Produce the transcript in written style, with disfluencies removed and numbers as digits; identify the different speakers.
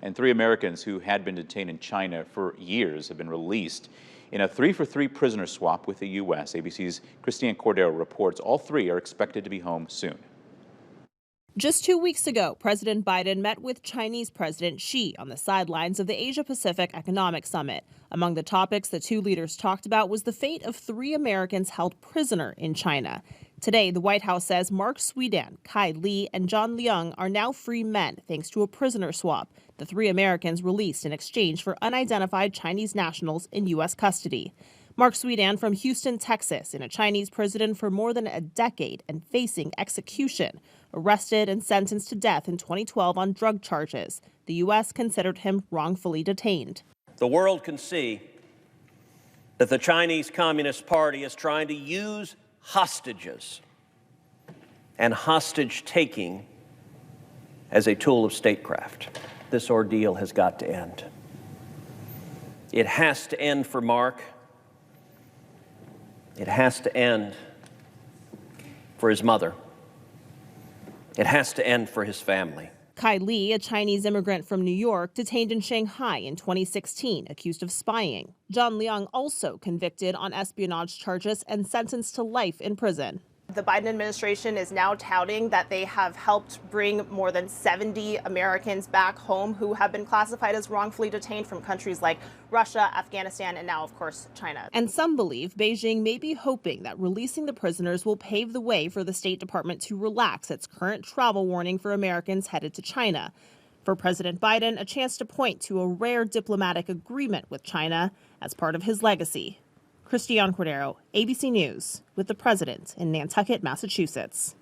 Speaker 1: And 3 Americans who had been detained in China for years have been released in a 3-for-3 prisoner swap with the U.S. ABC's Christine Cordero reports all 3 are expected to be home soon.
Speaker 2: Just 2 weeks ago, President Biden met with Chinese President Xi on the sidelines of the Asia-Pacific Economic Summit. Among the topics the two leaders talked about was the fate of 3 Americans held prisoner in China. Today, the White House says Mark Sweden, Kai Li, and John Leung are now free men thanks to a prisoner swap. The 3 Americans released in exchange for unidentified Chinese nationals in U.S. custody. Mark Sweden from Houston, Texas, in a Chinese prison for more than a decade and facing execution. Arrested and sentenced to death in 2012 on drug charges. The U.S. considered him wrongfully detained.
Speaker 3: The world can see that the Chinese Communist Party is trying to use hostages and hostage-taking as a tool of statecraft. This ordeal has got to end. It has to end for Mark. It has to end for his mother. It has to end for his family.
Speaker 2: Kai Li, a Chinese immigrant from New York, detained in Shanghai in 2016, accused of spying. John Leung also convicted on espionage charges and sentenced to life in prison.
Speaker 4: The Biden administration is now touting that they have helped bring more than 70 Americans back home who have been classified as wrongfully detained from countries like Russia, Afghanistan, and now, of course, China.
Speaker 2: And some believe Beijing may be hoping that releasing the prisoners will pave the way for the State Department to relax its current travel warning for Americans headed to China. For President Biden, a chance to point to a rare diplomatic agreement with China as part of his legacy. Christine Cordero, ABC News, with the president in Nantucket, Massachusetts.